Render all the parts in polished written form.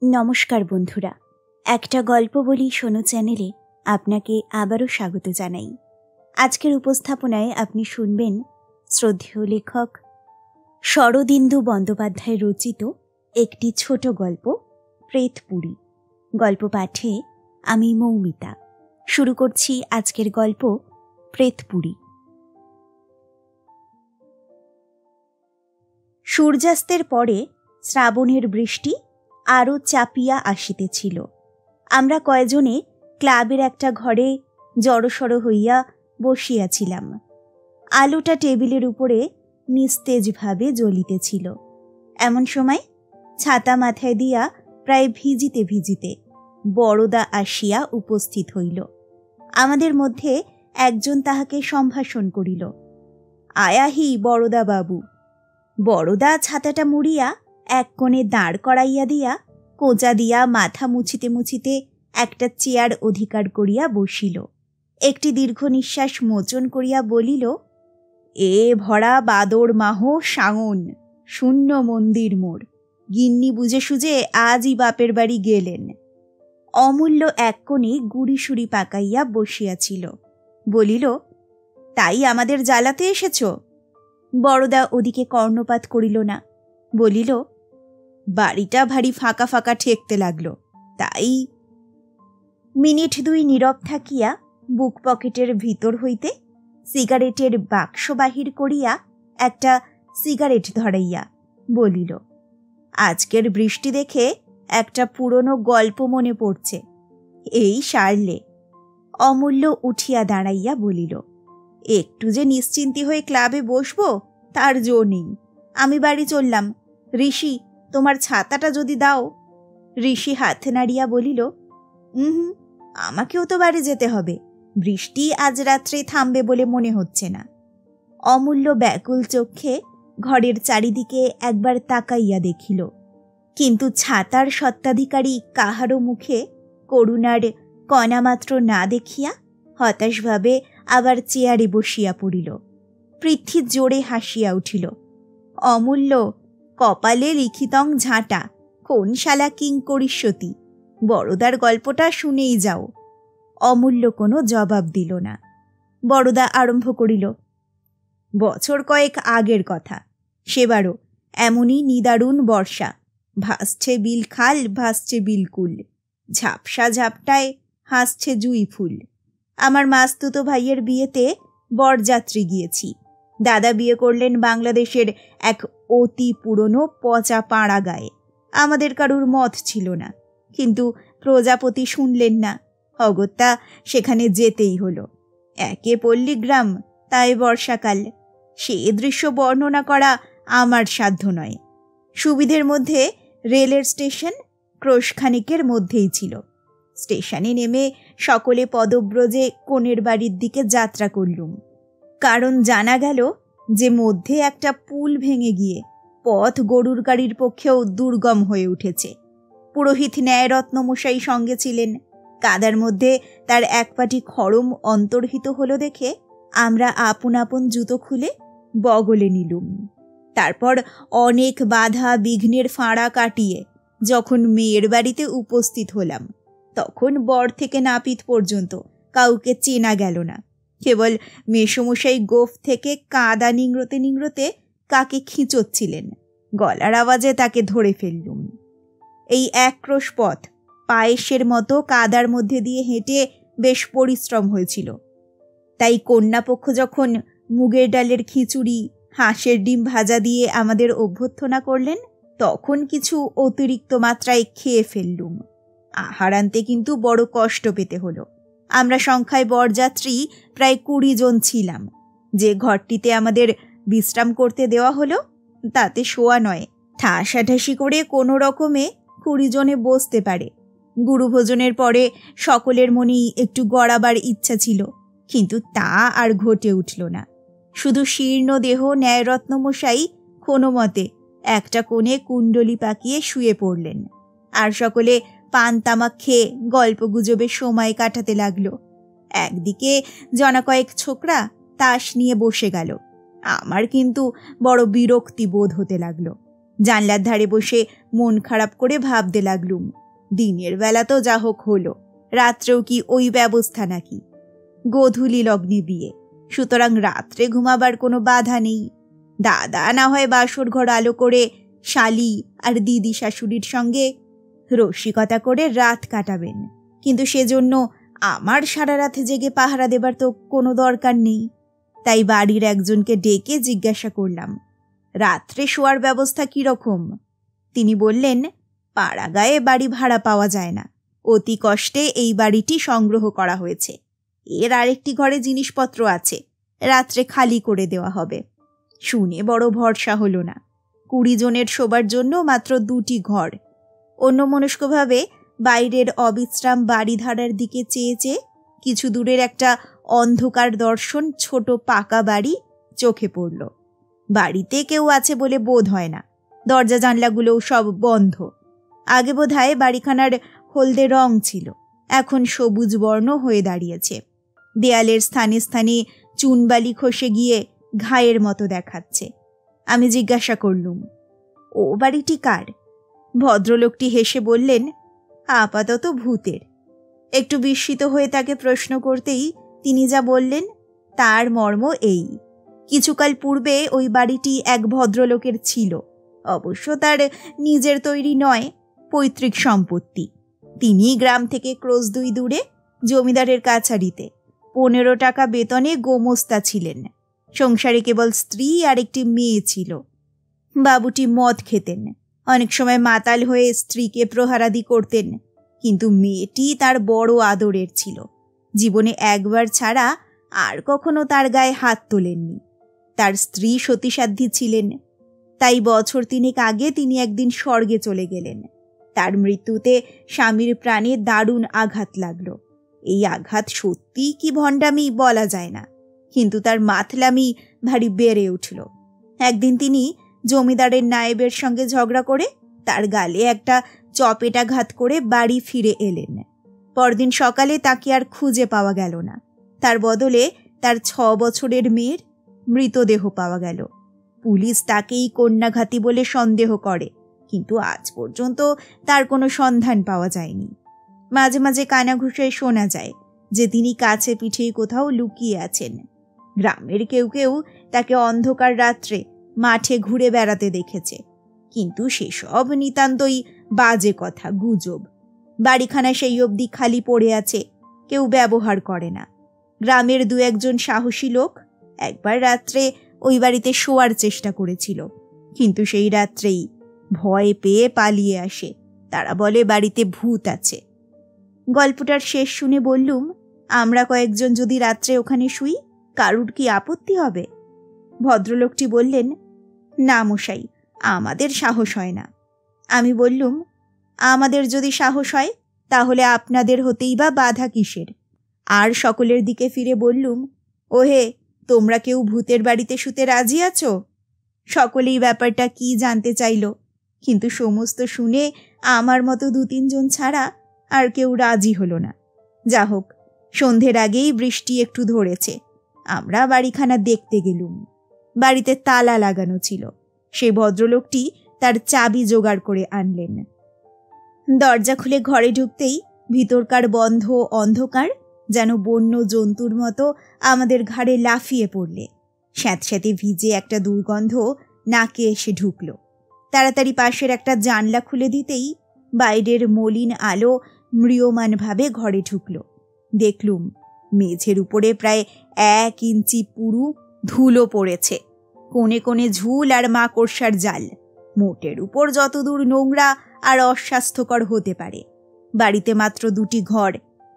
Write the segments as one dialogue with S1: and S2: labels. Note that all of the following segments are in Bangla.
S1: নমস্কার বন্ধুরা, একটা গল্প বলি শোনো চ্যানেলে আপনাকে আবারও স্বাগত জানাই। আজকের উপস্থাপনায় আপনি শুনবেন শ্রদ্ধেয় লেখক শরদিন্দু বন্দ্যোপাধ্যায় রচিত একটি ছোট গল্প প্রেতপুরী। গল্প পাঠে আমি মৌমিতা। শুরু করছি আজকের গল্প প্রেতপুরী। সূর্যাস্তের পরে শ্রাবণের বৃষ্টি আরও চাপিয়া আসিতেছিল। আমরা কয়জনে ক্লাবের একটা ঘরে জড়সড় হইয়া বসিয়াছিলাম। আলোটা টেবিলের উপরে নিস্তেজভাবে জ্বলিতেছিল। এমন সময় ছাতা মাথায় দিয়া প্রায় ভিজিতে ভিজিতে বড়দা আসিয়া উপস্থিত হইল। আমাদের মধ্যে একজন তাহাকে সম্ভাষণ করিল, আয়াহি বড়দা বাবু। বড়দা ছাতাটা মুড়িয়া এক কোণে দাঁড় করাইয়া দিয়া কোঁচা দিয়া মাথা মুছিতে মুছিতে একটা চেয়ার অধিকার করিয়া বসিল। একটি দীর্ঘ নিঃশ্বাস মোচন করিয়া বলিল, এ ভরা বাদর মাহ সাঙন, শূন্য মন্দির মোর, গিন্নি বুঝে সুঝে আজই বাপের বাড়ি গেলেন। অমূল্য এক কোণে গুড়ি সুড়ি পাকাইয়া বসিয়াছিল। বলিল, তাই আমাদের জ্বালাতে এসেছ? বড়দা ওদিকে কর্ণপাত করিল না। বলিল, বাড়িটা ভারী ফাঁকা ফাঁকা ঠেকতে লাগলো, তাই। মিনিট দুই নীরব থাকিয়া বুক পকেটের ভিতর হইতে সিগারেটের বাক্স বাহির করিয়া একটা সিগারেট ধরাইয়া বলিল, আজকের বৃষ্টি দেখে একটা পুরনো গল্প মনে পড়ছে, এই সারলে। অমূল্য উঠিয়া দাঁড়াইয়া বলিল, একটু যে নিশ্চিন্তি হয়ে ক্লাবে বসবো তার জো নেই। আমি বাড়ি চললাম। ঋষি, তোমার ছাতাটা যদি দাও। ঋষি হাত নাড়িয়া বলিল, আমাকেও তো বাড়ি যেতে হবে, বৃষ্টি আজ রাত্রে থামবে বলে মনে হচ্ছে না। অমূল্য ব্যাকুল চক্ষে ঘরের চারিদিকে একবার তাকাইয়া দেখিল, কিন্তু ছাতার সত্ত্বাধিকারী কাহারও মুখে করুণার কণামাত্র না দেখিয়া হতাশভাবে আবার চেয়ারে বসিয়া পড়িল। পৃথ্বী জোরে হাসিয়া উঠিল। অমূল্য, কপালে লিখিতং ঝাঁটা, কোন শালা কিং করিষ্যতি, বড়দার গল্পটা শুনেই যাও। অমূল্য কোনো জবাব দিল না। বড়দা আরম্ভ করিল, বছর কয়েক আগের কথা, সেবারও এমনই নিদারুণ বর্ষা, ভাসছে বিল খাল, ভাসছে বিলকুল, ঝাপসা ঝাপটায় হাসছে জুই ফুল। আমার মাস্তুতো ভাইয়ের বিয়েতে বরযাত্রী গিয়েছি। দাদা বিয়ে করলেন বাংলাদেশের এক অতি পুরনো পচা পাড়া গায়ে। আমাদের কারুর মত ছিল না, কিন্তু প্রজাপতি শুনলেন না, অগত্যা সেখানে যেতেই হলো। একে পল্লীগ্রাম, তাই বর্ষাকাল। সে দৃশ্য বর্ণনা করা আমার সাধ্য নয়। সুবিধের মধ্যে রেলের স্টেশন ক্রোশখানিকের মধ্যেই ছিল। স্টেশনে নেমে সকলে পদব্রজে কনের বাড়ির দিকে যাত্রা করলুম। কারণ জানা গেল যে মধ্যে একটা পুল ভেঙে গিয়ে পথ গরুর গাড়ির পক্ষেও দুর্গম হয়ে উঠেছে। পুরোহিত ন্যায়রত্নমশাই সঙ্গে ছিলেন। কাদার মধ্যে তার এক পাটি খড়ম অন্তর্হিত হলো দেখে আমরা আপন আপন জুতো খুলে বগলে নিলুম। তারপর অনেক বাধা বিঘ্নের ফাঁড়া কাটিয়ে যখন মেয়ের বাড়িতে উপস্থিত হলাম, তখন বর থেকে নাপিত পর্যন্ত কাউকে চেনা গেল না। কেবল মেসমশাই গোফ থেকে কাদা নিংড়োতে নিংড়োতে কাকে খিঁচোচ্ছিলেন। গলার আওয়াজে তাকে ধরে ফেললুম। এই এক ক্রোশ পথ পায়েসের মতো কাদার মধ্যে দিয়ে হেঁটে বেশ পরিশ্রম হয়েছিল। তাই কন্যাপক্ষ যখন মুগের ডালের খিচুড়ি, হাঁসের ডিম ভাজা দিয়ে আমাদের অভ্যর্থনা করলেন, তখন কিছু অতিরিক্ত মাত্রায় খেয়ে ফেললুম। আহার আনতে কিন্তু বড় কষ্ট পেতে হলো। আমরা সংখ্যায় বরযাত্রী প্রায় 20 জন ছিলাম। যে ঘরটিতে আমাদের বিশ্রাম করতে দেওয়া হলো তাতে শোয়া নয়, ঠাসাঠাসি করে কোনো রকমে 20 জনে বসতে পারে। গুরুভোজনের পরে সকলের মনেই একটু গড়াবার ইচ্ছা ছিল, কিন্তু তা আর ঘটে উঠল না। শুধু শীর্ণ দেহ ন্যায়রত্নমশাই কোনো মতে একটা কোণে কুণ্ডলি পাকিয়ে শুয়ে পড়লেন, আর সকলে পান তামাক খেয়ে গল্প গুজবে সময় কাটাতে লাগলো। একদিকে জনা কয়েক ছোকরা তাস নিয়ে বসে গেল। আমার কিন্তু বড় বিরক্তি বোধ হতে লাগলো। জানলার ধারে বসে মন খারাপ করে ভাবতে লাগলুম, দিনের বেলা তো যা হোক হলো, রাত্রেও কি ওই ব্যবস্থা নাকি? গোধূলি লগ্নে বিয়ে, সুতরাং রাত্রে ঘুমাবার কোনো বাধা নেই। দাদা না হয় বাসর ঘর আলো করে শালি আর দিদি শাশুড়ির সঙ্গে রসিকতা করে রাত কাটাবেন, কিন্তু সেজন্য আমার সারা রাতে জেগে পাহারা দেবার তো কোনো দরকার নেই। তাই বাড়ির একজনকে ডেকে জিজ্ঞাসা করলাম, রাত্রে শোয়ার ব্যবস্থা কিরকম? তিনি বললেন, পাড়াগাঁয়ে বাড়ি ভাড়া পাওয়া যায় না, অতি কষ্টে এই বাড়িটি সংগ্রহ করা হয়েছে। এর আরেকটি ঘরে জিনিসপত্র আছে, রাত্রে খালি করে দেওয়া হবে। শুনে বড় ভরসা হলো না। 20 জনের শোবার জন্য মাত্র 2টি ঘর। অন্যমনস্কভাবে বাইরের অবিশ্রাম বাড়িধারার দিকে চেয়ে চেয়ে কিছু দূরের একটা অন্ধকার দর্শন ছোট পাকা বাড়ি চোখে পড়ল। বাড়িতে কেউ আছে বলে বোধ হয় না, দরজা জানলাগুলোও সব বন্ধ। আগে বোধহয় বাড়িখানার হলদে রং ছিল, এখন সবুজ বর্ণ হয়ে দাঁড়িয়েছে। দেয়ালের স্থানে স্থানে চুনবালি খসে গিয়ে ঘায়ের মতো দেখাচ্ছে। আমি জিজ্ঞাসা করলুম, ও বাড়িটি কার? ভদ্রলোকটি হেসে বললেন, আপাতত ভূতের। একটু বিস্মিত হয়ে তাকে প্রশ্ন করতেই তিনি যা বললেন তার মর্ম এই, কিছুকাল পূর্বে ওই বাড়িটি এক ভদ্রলোকের ছিল, অবশ্য তার নিজের তৈরি নয়, পৈতৃক সম্পত্তি। তিনি গ্রাম থেকে ক্রোশ 2 দূরে জমিদারের কাছারিতে 15 টাকা বেতনে গোমস্তা ছিলেন। সংসারে কেবল স্ত্রী আর একটি মেয়ে ছিল। বাবুটি মদ খেতেন, অনেক সময় মাতাল হয়ে স্ত্রীকে প্রহারাদি করতেন, কিন্তু মেয়েটি তার বড় আদরের ছিল। জীবনে একবার ছাড়া আর কখনো তার গায়ে হাত তোলেননি। তার স্ত্রী সতীসাধ্যী ছিলেন, তাই বছর 3 আগে তিনি একদিন স্বর্গে চলে গেলেন। তার মৃত্যুতে স্বামীর প্রাণে দারুণ আঘাত লাগলো। এই আঘাত সত্যি কি ভণ্ডামি বলা যায় না, কিন্তু তার মাতলামি ভারী বেড়ে উঠল। একদিন তিনি জমিদারের নায়েবের সঙ্গে ঝগড়া করে তার গালে একটা চপেটাঘাত করে বাড়ি ফিরে এলেন। পরদিন সকালে তাকে আর খুঁজে পাওয়া গেল না। তার বদলে তার 6 বছরের মেয়ের মৃতদেহ পাওয়া গেল। পুলিশ তাকেই কন্যাঘাতী বলে সন্দেহ করে, কিন্তু আজ পর্যন্ত তার কোনো সন্ধান পাওয়া যায়নি। মাঝে মাঝে কানাঘুষায় শোনা যায় যে তিনি কাছে পিঠে কোথাও লুকিয়ে আছেন। গ্রামের কেউ কেউ তাকে অন্ধকার রাত্রে মাঠে ঘুরে বেড়াতে দেখেছে, কিন্তু সেসব নিতান্তই বাজে কথা, গুজব। বাড়িখানা সেই অবধি খালি পড়ে আছে, কেউ ব্যবহার করে না। গ্রামের 2-1 সাহসী লোক একবার রাত্রে ওই বাড়িতে শোয়ার চেষ্টা করেছিল, কিন্তু সেই রাত্রেই ভয় পেয়ে পালিয়ে আসে। তারা বলে বাড়িতে ভূত আছে। গল্পটার শেষ শুনে বললুম, আমরা কয়েকজন যদি রাত্রে ওখানে শুই, কারুর কি আপত্তি হবে? ভদ্রলোকটি বললেন, না মশাই, আমাদের সাহস হয় না। আমি বললুম, আমাদের যদি সাহস হয় তাহলে আপনাদের হতেই বা বাধা কিসের? আর সকলের দিকে ফিরে বললুম, ওহে, তোমরা কেউ ভূতের বাড়িতে শুতে রাজি আছো? সকলেই ব্যাপারটা কি জানতে চাইল, কিন্তু সমস্ত শুনে আমার মতো 2-3 জন ছাড়া আর কেউ রাজি হলো না। যা হোক, সন্ধ্যের আগেই বৃষ্টি একটু ধরেছে। আমরা বাড়িখানা দেখতে গেলুম। বাড়িতে তালা লাগানো ছিল। সেই ভদ্রলোকটি তার চাবি জোগাড় করে আনলেন। দরজা খুলে ঘরে ঢুকতেই ভিতরকার বন্ধ অন্ধকার যেন বন্য জন্তুর মতো আমাদের ঘাড়ে লাফিয়ে পড়লে। স্যাঁতস্যাঁতে ভিজে একটা দুর্গন্ধ নাকে এসে ঢুকল। তাড়াতাড়ি পাশের একটা জানলা খুলে দিতেই বাইরের মলিন আলো ম্রিয়মানভাবে ঘরে ঢুকল। দেখলুম মেঝের উপরে প্রায় 1 ইঞ্চি পুরু ধুলো পড়েছে, কোণে কোণে ঝুল আর মাকড়সার জাল। মোটের উপর যতদূর নোংরা আর অস্বাস্থ্যকর হতে পারে। বাড়িতে মাত্র 2টি ঘর,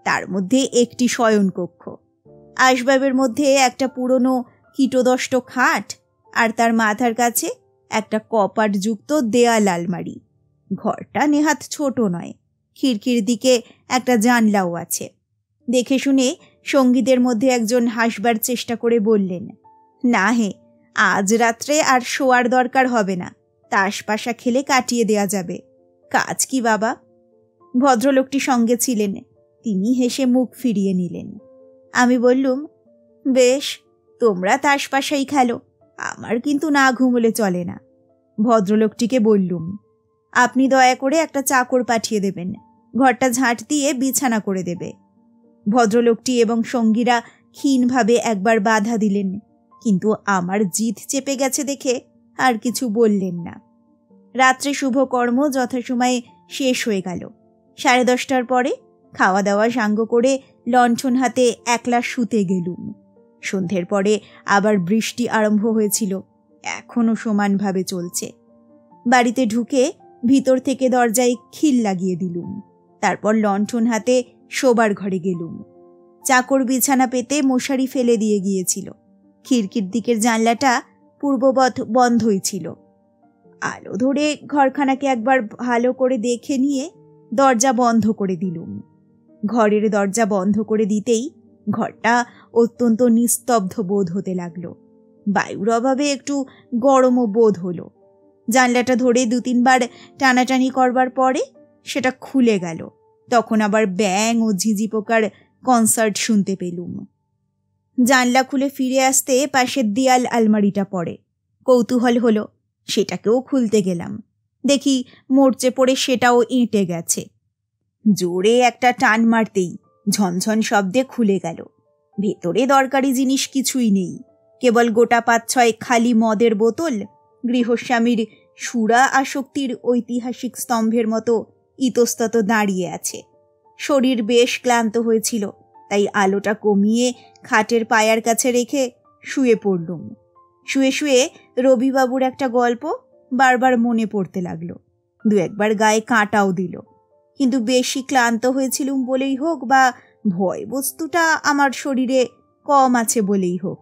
S1: তার মধ্যে একটি শয়নকক্ষ। আসবাবের মধ্যে একটা পুরনো কীটদষ্ট খাট, আর তার মাথার কাছে একটা কপাটযুক্ত দেয়াল আলমারি। ঘরটা নেহাত ছোট নয়, খিড়কির দিকে একটা জানলাও আছে। দেখে শুনে সঙ্গীদের মধ্যে একজন হাসবার চেষ্টা করে বললেন, না হে, আজ রাত্রে আর শোয়ার দরকার হবে না, তাসপাশা খেলে কাটিয়ে দেয়া যাবে। কাজ কি বাবা? ভদ্রলোকটি সঙ্গে ছিলেন, তিনি হেসে মুখ ফিরিয়ে নিলেন। আমি বললুম, বেশ, তোমরা তাসপাশাই খেলো, আমার কিন্তু না ঘুমোলে চলে না। ভদ্রলোকটিকে বললুম, আপনি দয়া করে একটা চাকর পাঠিয়ে দেবেন, ঘরটা ঝাঁট দিয়ে বিছানা করে দেবে। ভদ্রলোকটি এবং সঙ্গীরা ক্ষীণভাবে একবার বাধা দিলেন, কিন্তু আমার জিদ চেপে গেছে দেখে আর কিছু বললেন না। রাত্রে শুভকর্ম যথাসময়ে শেষ হয়ে গেল। 10:30টার পরে খাওয়া দাওয়া সাঙ্গ করে লণ্ঠন হাতে একলা শুতে গেলুম। সন্ধ্যের পরে আবার বৃষ্টি আরম্ভ হয়েছিল, এখনো সমানভাবে চলছে। বাড়িতে ঢুকে ভিতর থেকে দরজায় খিল লাগিয়ে দিলুম। তারপর লণ্ঠন হাতে শোবার ঘরে গেলুম। চাকর বিছানা পেতে মশারি ফেলে দিয়ে গিয়েছিল। খিড়কির দিকের জানলাটা পূর্ববৎ বন্ধই ছিল। আলো ধরে ঘরখানাকে একবার ভালো করে দেখে নিয়ে দরজা বন্ধ করে দিলুম। ঘরের দরজা বন্ধ করে দিতেই ঘরটা অত্যন্ত নিস্তব্ধ বোধ হতে লাগলো। বায়ুর অভাবে একটু গরমও বোধ হলো। জানলাটা ধরে 2-3 বার টানাটানি করবার পরে সেটা খুলে গেল। তখন আবার ব্যাঙ ও ঝিঝি পোকার কনসার্ট শুনতে পেলুম। জানলা খুলে ফিরে আসতে পাশের দেয়াল আলমারিটা পড়ে। কৌতূহল হলো, সেটাকেও খুলতে গেলাম। দেখি মরচে পড়ে সেটাও এঁটে গেছে। জোরে একটা টান মারতেই ঝনঝন শব্দে খুলে গেল। ভেতরে দরকারি জিনিস কিছুই নেই, কেবল গোটা 5-6 খালি মদের বোতল গৃহস্বামীর সুরা আসক্তির ঐতিহাসিক স্তম্ভের মতো ইতস্তত দাঁড়িয়ে আছে। শরীর বেশ ক্লান্ত হয়েছিল, তাই আলোটা কমিয়ে খাটের পায়ার কাছে রেখে শুয়ে পড়লুম। শুয়ে শুয়ে রবিবাবুর একটা গল্প বারবার মনে পড়তে লাগলো। 2-1 বার গায়ে কাঁটাও দিল। কিন্তু বেশি ক্লান্ত হয়েছিলুম বলেই হোক বা ভয় বস্তুটা আমার শরীরে কম আছে বলেই হোক,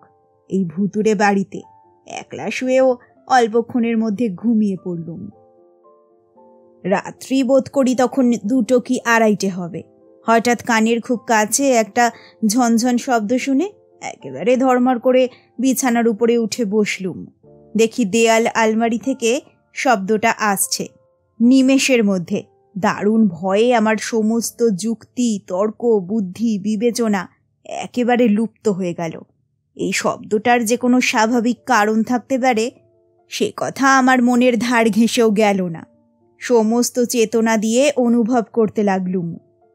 S1: এই ভুতুরে বাড়িতে একলা শুয়েও অল্পক্ষণের মধ্যে ঘুমিয়ে পড়লুম। রাত্রি বোধ করি তখন 2টো কি 2:30 হবে। হঠাৎ কানের খুব কাছে একটা ঝনঝন শব্দ শুনে একেবারে ধর্মর করে বিছানার উপরে উঠে বসলুম। দেখি দেয়াল আলমারি থেকে শব্দটা আসছে। নিমেষের মধ্যে দারুণ ভয়ে আমার সমস্ত যুক্তি, তর্ক, বুদ্ধি, বিবেচনা একেবারে লুপ্ত হয়ে গেল। এই শব্দটার যে কোনো স্বাভাবিক কারণ থাকতে পারে সে কথা আমার মনের ধার ঘেঁষেও গেল না। সমস্ত চেতনা দিয়ে অনুভব করতে লাগলুম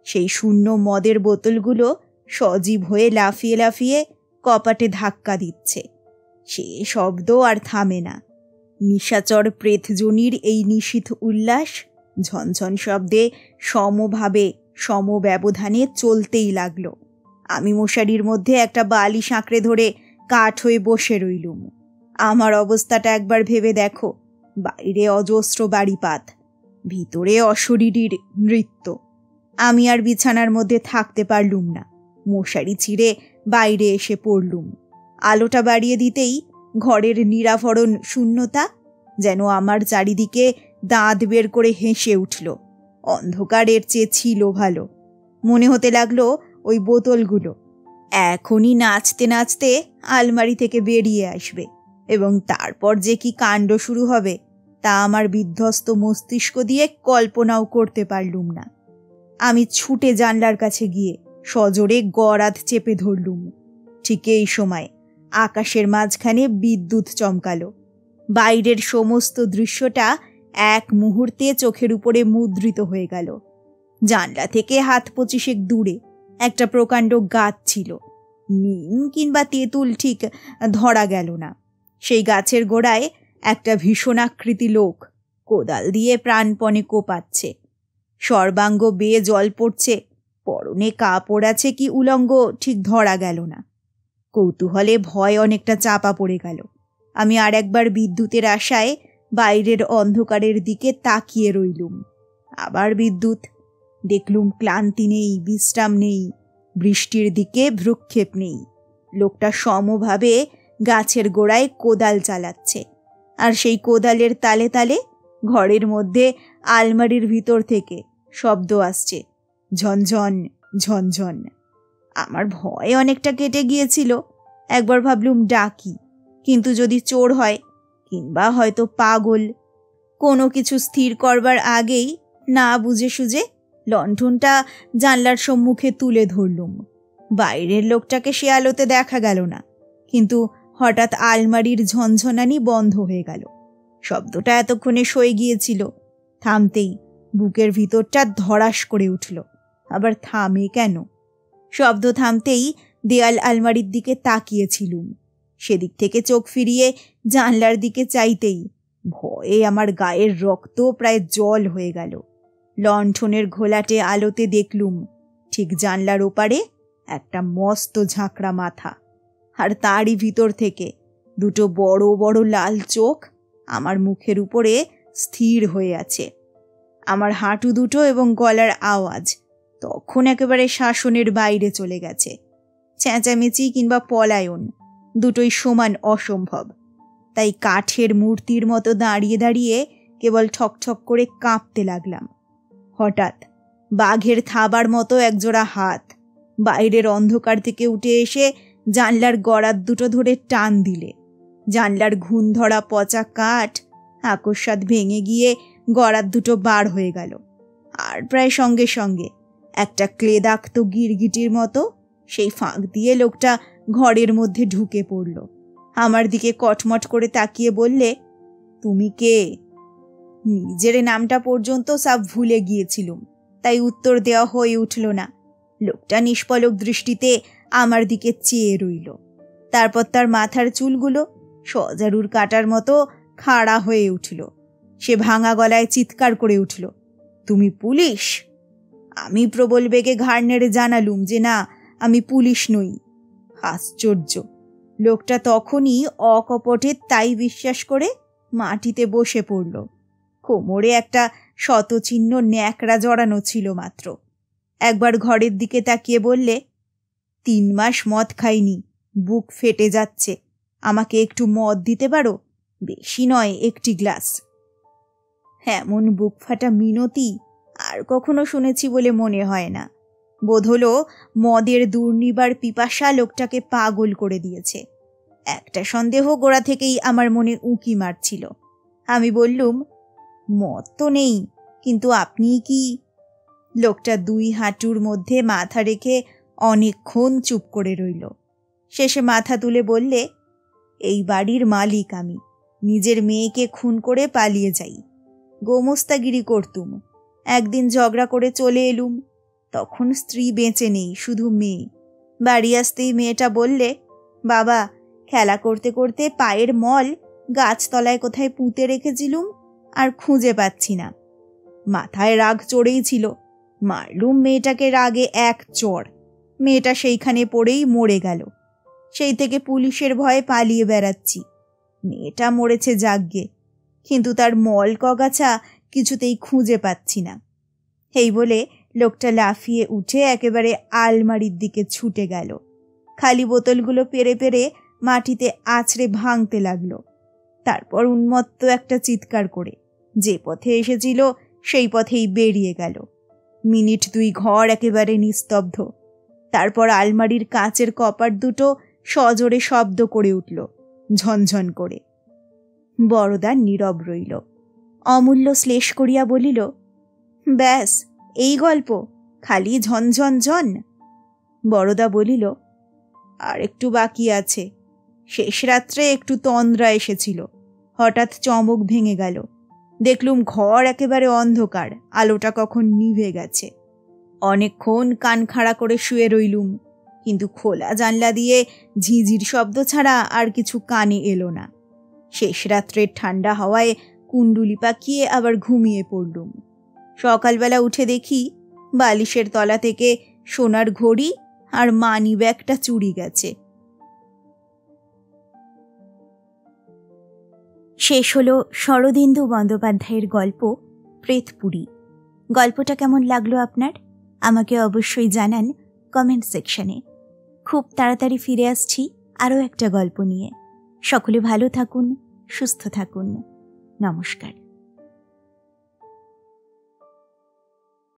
S1: সেই শূন্য মদের বোতলগুলো সজীব হয়ে লাফিয়ে লাফিয়ে কপাটে ধাক্কা দিচ্ছে। সে শব্দ আর থামে না। নিশাচর প্রেতজনির এই নিশীথ উল্লাস ঝনঝন শব্দে সমভাবে সমব্যবধানে চলতেই লাগলো। আমি মশারির মধ্যে একটা বালিশ আঁকড়ে ধরে কাঠ হয়ে বসে রইলুম। আমার অবস্থাটা একবার ভেবে দেখো। বাইরে অজস্র বাড়িপাত, ভিতরে অশরীরীর নৃত্য। আমি আর বিছানার মধ্যে থাকতে পারলুম না। মশারি ছিঁড়ে বাইরে এসে পড়লুম। আলোটা বাড়িয়ে দিতেই ঘরের নিরাভরণ শূন্যতা যেন আমার চারিদিকে দাঁত বের করে হেসে উঠল। অন্ধকারের চেয়ে ছিল ভালো। মনে হতে লাগলো ওই বোতলগুলো এখনই নাচতে নাচতে আলমারি থেকে বেরিয়ে আসবে, এবং তারপর যে কি কাণ্ড শুরু হবে তা আমার বিধ্বস্ত মস্তিষ্ক দিয়ে কল্পনাও করতে পারলুম না। আমি ছুটে জানলার কাছে গিয়ে সজোরে গরাদ চেপে ধরলুম। ঠিক এই সময় আকাশের মাঝখানে বিদ্যুৎ চমকালো। বাইরের সমস্ত দৃশ্যটা এক মুহূর্তে চোখের উপরে মুদ্রিত হয়ে গেল। জানলা থেকে 25 দূরে একটা প্রকাণ্ড গাছ ছিল। নিম কিংবা তেঁতুল ঠিক ধরা গেল না। সেই গাছের গোড়ায় একটা ভীষণাকৃতি লোক কোদাল দিয়ে প্রাণপণে কোপাচ্ছে। সর্বাঙ্গ বেয়ে জল পড়ছে, পরনে কাপড় আছে কি উলঙ্গ ঠিক ধরা গেল না। কৌতূহলে ভয় অনেকটা চাপা পড়ে গেল। আমি আর একবার বিদ্যুতের আশায় বাইরের অন্ধকারের দিকে তাকিয়ে রইলুম। আবার বিদ্যুৎ। দেখলুম ক্লান্তি নেই, বিশ্রাম নেই, বৃষ্টির দিকে ভ্রুক্ষেপ নেই। লোকটা সমভাবে গাছের গোড়ায় কোদাল চালাচ্ছে, আর সেই কোদালের তালে তালে ঘরের মধ্যে আলমারির ভিতর থেকে শব্দ আসছে, ঝনঝন ঝনঝন। আমার ভয় অনেকটা কেটে গিয়েছিল। একবার ভাবলুম ডাকি, কিন্তু যদি চোর হয় কিংবা হয়তো পাগল। কোনো কিছু স্থির করবার আগেই না বুঝে সুঝে লণ্ঠনটা জানলার সম্মুখে তুলে ধরলুম। বাইরের লোকটাকে সে আলোতে দেখা গেল না, কিন্তু হঠাৎ আলমারির ঝনঝনানি বন্ধ হয়ে গেল। শব্দটা এতক্ষণে সয়ে গিয়েছিল, থামতেই বুকের ভিতরটা ধড়াস করে উঠল। আবার থামে কেন? শব্দ থামতেই দেয়াল আলমারির দিকে তাকিয়েছিলুম। সেদিক থেকে চোখ ফিরিয়ে জানলার দিকে চাইতেই ভয়ে আমার গায়ের রক্ত প্রায় জল হয়ে গেল। লণ্ঠনের ঘোলাটে আলোতে দেখলুম ঠিক জানলার ওপারে একটা মস্ত ঝাঁকড়া মাথা, আর তারই ভিতর থেকে দুটো বড় বড় লাল চোখ আমার মুখের উপরে স্থির হয়ে আছে। আমার হাঁটু দুটো এবং গলার আওয়াজ তখন একেবারে শাসনের বাইরে চলে গেছে। চেঁচামেচি কিংবা পলায়ন দুটোই সমান অসম্ভব। তাই কাঠের মূর্তির মতো দাঁড়িয়ে দাঁড়িয়ে কেবল ঠকঠক করে কাঁপতে লাগলাম। হঠাৎ বাঘের থাবার মতো একজোড়া হাত বাইরের অন্ধকার থেকে উঠে এসে জানলার গড়ার দুটো ধরে টান দিলে জানলার ঘুণ ধরা পচা কাঠ আকস্মাৎ ভেঙে গিয়ে গড়ার দুটো বার হয়ে গেল। আর প্রায় সঙ্গে সঙ্গে একটা ক্লেদাক্ত গিরগিটির মতো সেই ফাঁক দিয়ে লোকটা ঘরের মধ্যে ঢুকে পড়ল। আমার দিকে কটমট করে তাকিয়ে বললে, তুমি কে? নিজের নামটা পর্যন্ত সব ভুলে গিয়েছিলুম, তাই উত্তর দেওয়া হয়ে উঠল না। লোকটা নিষ্পলক দৃষ্টিতে আমার দিকে চেয়ে রইল। তারপর তার মাথার চুলগুলো সজারুর কাটার মতো খাড়া হয়ে উঠল। সে ভাঙা গলায় চিৎকার করে উঠল, তুমি পুলিশ? আমি প্রবল বেগে ঘাড় নেড়ে জানালুম যে না, আমি পুলিশ নই। আশ্চর্য! লোকটা তখনই অকপটে তাই বিশ্বাস করে মাটিতে বসে পড়ল। কোমরে একটা শতচিহ্ন ন্যাকড়া জড়ানো ছিল মাত্র। একবার ঘরের দিকে তাকিয়ে বললে, 3 মাস মদ খাইনি, বুক ফেটে যাচ্ছে, আমাকে একটু মদ দিতে পারো? বেশি নয়, 1 গ্লাস। এমন বুক ফাটা মিনতি আর কখনো শুনেছি বলে মনে হয় না। বোধ হলো মদের দুর্নিবার পিপাসা লোকটাকে পাগল করে দিয়েছে। একটা সন্দেহ গোড়া থেকেই আমার মনে উঁকি মারছিল। আমি বললুম, মদ তো নেই, কিন্তু আপনি কি? লোকটা 2 হাঁটুর মধ্যে মাথা রেখে অনেকক্ষণ চুপ করে রইল। শেষে মাথা তুলে বললে, এই বাড়ির মালিক আমি, নিজের মেয়েকে খুন করে পালিয়ে যাই। গোমস্তাগিরি করতুম, একদিন ঝগড়া করে চলে এলুম। তখন স্ত্রী বেঁচে নেই, শুধু মেয়ে। বাড়ি আসতেই মেয়েটা বললে, বাবা, খেলা করতে করতে পায়ের মল গাছতলায় কোথায় পুঁতে রেখেছিলুম, আর খুঁজে পাচ্ছি না। মাথায় রাগ চড়েই ছিল, মারলুম মেয়েটাকে রাগে এক চড়। মেয়েটা সেইখানে পড়েই মরে গেল। সেই থেকে পুলিশের ভয়ে পালিয়ে বেড়াচ্ছি। মেয়েটা মরেছে যাগ্গে, কিন্তু তার মল কগাছা কিছুতেই খুঁজে পাচ্ছি না। এই বলে লোকটা লাফিয়ে উঠে একেবারে আলমারির দিকে ছুটে গেল। খালি বোতলগুলো পেরে পেরে মাটিতে আছড়ে ভাঙতে লাগলো। তারপর উন্মত্ত একটা চিৎকার করে যে পথে এসেছিল সেই পথেই বেরিয়ে গেল। মিনিট 2 ঘর একেবারে নিস্তব্ধ। তারপর আলমারির কাঁচের কপাট দুটো সজোরে শব্দ করে উঠল, ঝনঝন করে। বড়দা নীরব রইল। অমূল্য শ্লেষ করিয়া বলিল, ব্যাস, এই গল্প? খালি ঝনঝন ঝন? বড়দা বলিল, আর একটু বাকি আছে। শেষ রাত্রে একটু তন্দ্রা এসেছিল, হঠাৎ চমক ভেঙে গেল। দেখলুম ঘর একেবারে অন্ধকার, আলোটা কখন নিভে গেছে। অনেকক্ষণ কান খাড়া করে শুয়ে রইলুম, কিন্তু খোলা জানলা দিয়ে ঝিঝির শব্দ ছাড়া আর কিছু কানে এলো না। শেষ রাত্রের ঠান্ডা হাওয়ায় কুণ্ডুলি পাকিয়ে আবার ঘুমিয়ে পড়লুম। সকালবেলা উঠে দেখি বালিশের তলা থেকে সোনার ঘড়ি আর মানি ব্যাগটা চুরি গেছে। শেষ হলো শরদিন্দু বন্দ্যোপাধ্যায়ের গল্প প্রেতপুরী। গল্পটা কেমন লাগলো আপনার? আমাকে অবশ্যই জানান কমেন্ট সেকশনে। খুব তাড়াতাড়ি ফিরে আসছি আরও একটা গল্প নিয়ে। সকলে ভালো থাকুন, সুস্থ থাকুন। নমস্কার।